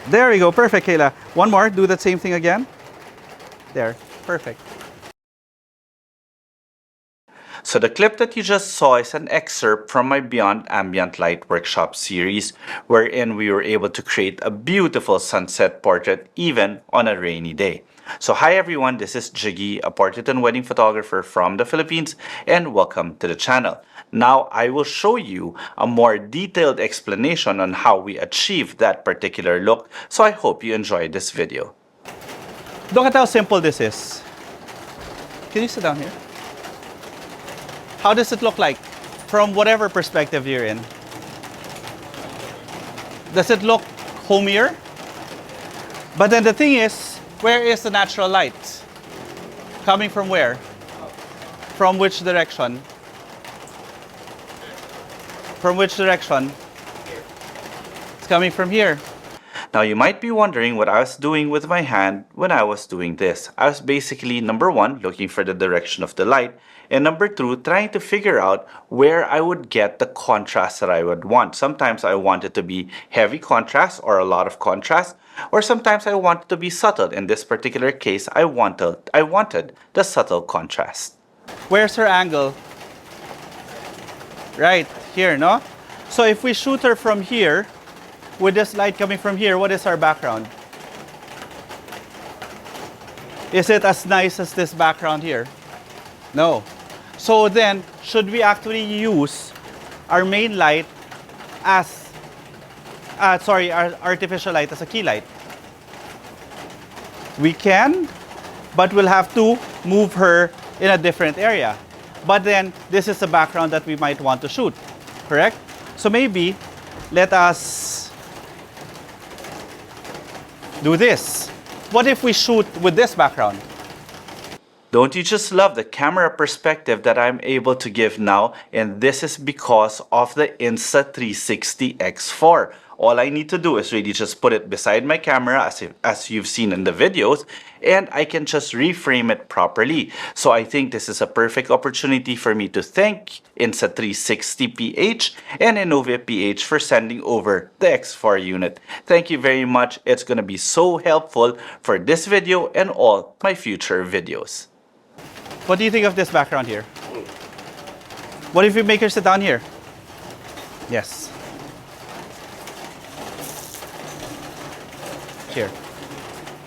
There we go. Perfect, Kayla. One more. Do that same thing again. There. Perfect. So the clip that you just saw is an excerpt from my Beyond Ambient Light workshop series, wherein we were able to create a beautiful sunset portrait even on a rainy day. So hi everyone, this is Jiggie, a portrait and wedding photographer from the Philippines, and welcome to the channel. Now I will show you a more detailed explanation on how we achieve that particular look, so I hope you enjoyed this video. Look at how simple this is. Can you sit down here? How does it look like from whatever perspective you're in? Does it look homier? But then the thing is, where is the natural light? Coming from where? From which direction? From which direction? It's coming from here. Now you might be wondering what I was doing with my hand when I was doing this. I was basically, number one, looking for the direction of the light, and number two, trying to figure out where I would get the contrast that I would want. Sometimes I want it to be heavy contrast or a lot of contrast, or sometimes I want it to be subtle. In this particular case, I wanted the subtle contrast. Where's her angle? Right here, no? So if we shoot her from here, with this light coming from here, what is our background? Is it as nice as this background here? No. So then, should we actually use our main light as, our artificial light as a key light? We can, but we'll have to move her in a different area. But then, this is the background that we might want to shoot, correct? So maybe, let us do this. What if we shoot with this background? Don't you just love the camera perspective that I'm able to give now? And this is because of the Insta360 X4. All I need to do is really just put it beside my camera as you've seen in the videos, and I can just reframe it properly. So I think this is a perfect opportunity for me to thank Insta360 PH and Innovia PH for sending over the X4 unit. Thank you very much. It's going to be so helpful for this video and all my future videos. What do you think of this background here? What if we make her sit down here? Yes. Here.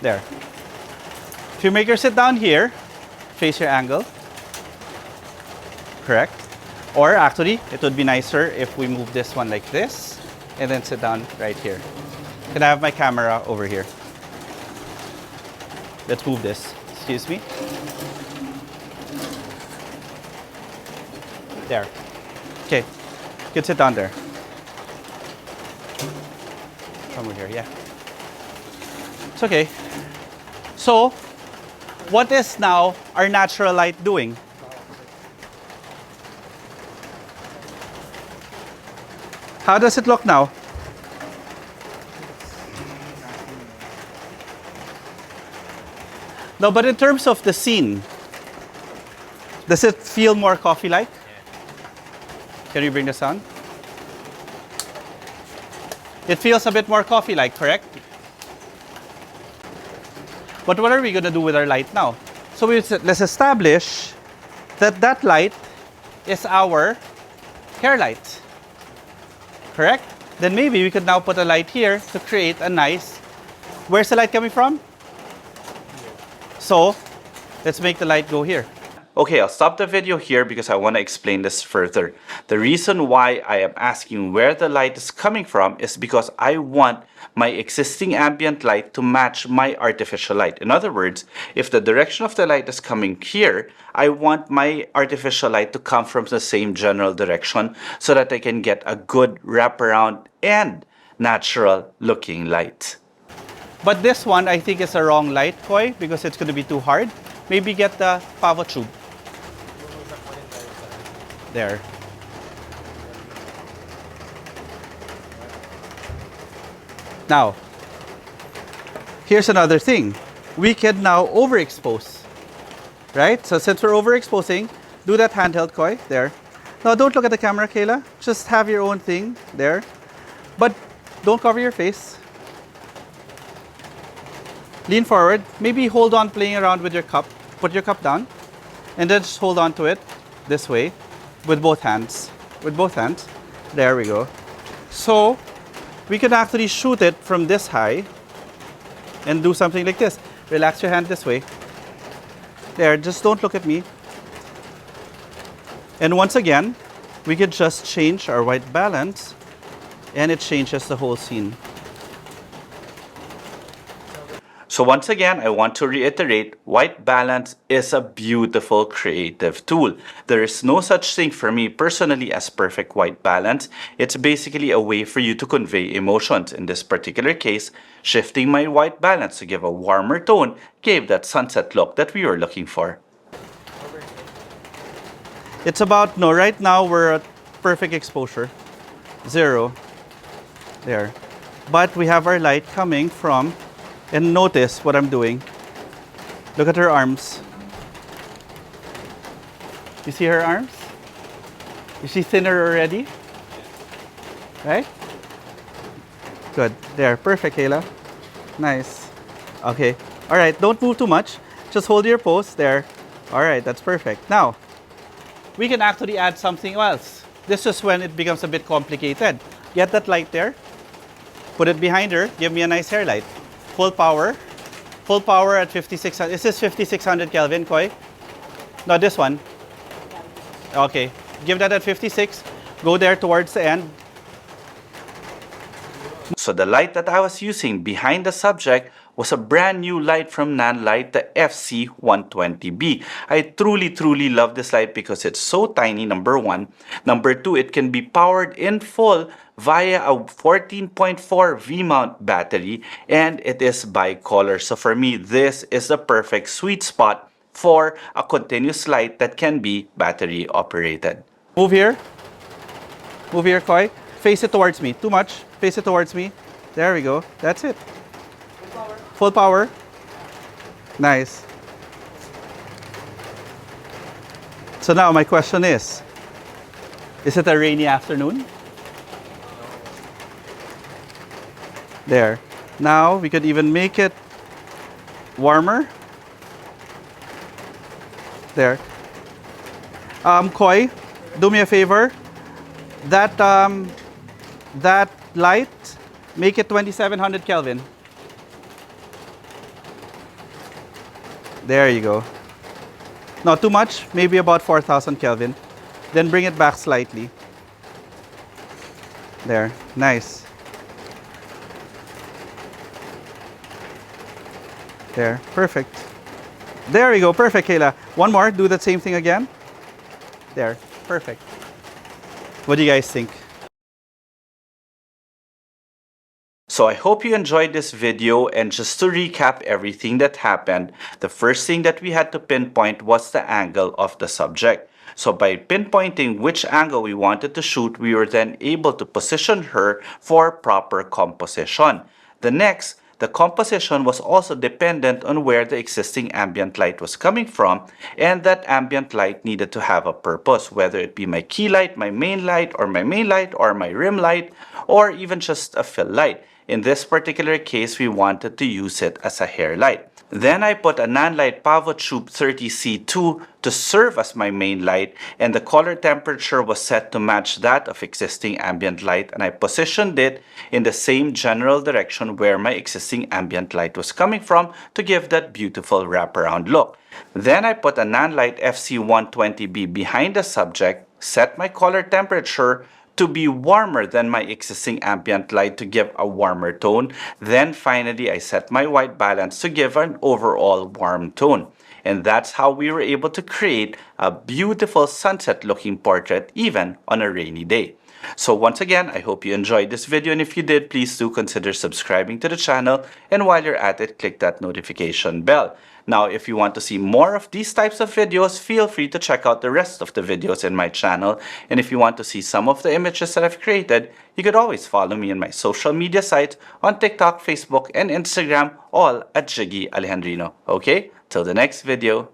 There. If you make her sit down here, face your angle. Correct. Or actually, it would be nicer if we move this one like this and then sit down right here. Can I have my camera over here? Let's move this. Excuse me. There. Okay. You can sit down there. Over here, yeah. It's okay. So, what is now our natural light doing? How does it look now? No, but in terms of the scene, does it feel more coffee-like? Can you bring the sound? It feels a bit more coffee-like, correct? But what are we going to do with our light now? So let's establish that that light is our hair light, correct? Then maybe we could now put a light here to create a nice... Where's the light coming from? So let's make the light go here. Okay, I'll stop the video here because I want to explain this further. The reason why I am asking where the light is coming from is because I want my existing ambient light to match my artificial light. In other words, if the direction of the light is coming here, I want my artificial light to come from the same general direction so that I can get a good wraparound and natural looking light. But this one, I think, is a wrong light, Koi, because it's going to be too hard. Maybe get the Pavo tube. There. Now, here's another thing. We can now overexpose, right? So since we're overexposing, do that handheld, Koi, there. Now don't look at the camera, Kayla. Just have your own thing there. But don't cover your face. Lean forward. Maybe hold on playing around with your cup. Put your cup down. And then just hold on to it this way with both hands. With both hands. There we go. So we can actually shoot it from this high and do something like this. Relax your hand this way. There, just don't look at me. And once again, we could just change our white balance and it changes the whole scene. So once again, I want to reiterate, white balance is a beautiful creative tool. There is no such thing for me personally as perfect white balance. It's basically a way for you to convey emotions. In this particular case, shifting my white balance to give a warmer tone gave that sunset look that we were looking for. It's about, no, right now we're at perfect exposure. 0. There. But we have our light coming from, and notice what I'm doing. Look at her arms. You see her arms? Is she thinner already? Right? Good. There. Perfect, Kayla. Nice. Okay. All right. Don't move too much. Just hold your pose there. All right. That's perfect. Now, we can actually add something else. This is when it becomes a bit complicated. Get that light there. Put it behind her. Give me a nice hair light. Full power. Full power at 5600. Is this 5600 Kelvin, Koi? No, this one. Okay. Give that at 56. Go there towards the end. So the light that I was using behind the subject was a brand new light from Nanlite, the FC120B. I truly love this light because it's so tiny, number one. Number two, it can be powered in full via a 14.4 V-mount battery, and it is bicolor. So for me, this is the perfect sweet spot for a continuous light that can be battery operated. Move here. Move here, Koi. Face it towards me. Too much. Face it towards me. There we go. That's it. Full power. Full power. Nice. So now my question is it a rainy afternoon? There. Now we could even make it warmer. There. Koi, do me a favor. That light, make it 2700 Kelvin. There you go. Not too much, maybe about 4000 Kelvin. Then bring it back slightly. There, nice. There, perfect. There we go, perfect, Kayla. One more, do the same thing again. There, perfect. What do you guys think? So I hope you enjoyed this video, and just to recap everything that happened, the first thing that we had to pinpoint was the angle of the subject. So by pinpointing which angle we wanted to shoot, we were then able to position her for proper composition. The composition was also dependent on where the existing ambient light was coming from, and that ambient light needed to have a purpose, whether it be my key light, my main light, or my main light, or my rim light, or even just a fill light. In this particular case, we wanted to use it as a hair light. Then I put a Nanlite PavoTube 30C2 to serve as my main light, and the color temperature was set to match that of existing ambient light, and I positioned it in the same general direction where my existing ambient light was coming from to give that beautiful wraparound look. Then I put a Nanlite FC120B behind the subject, set my color temperature to be warmer than my existing ambient light to give a warmer tone. Then finally, I set my white balance to give an overall warm tone. And that's how we were able to create a beautiful sunset looking portrait even on a rainy day. So once again, I hope you enjoyed this video, and if you did, please do consider subscribing to the channel, and while you're at it, click that notification bell. Now, if you want to see more of these types of videos, feel free to check out the rest of the videos in my channel, and if you want to see some of the images that I've created, you could always follow me on my social media sites on TikTok, Facebook, and Instagram, all at Jiggie Alejandrino. Okay, till the next video.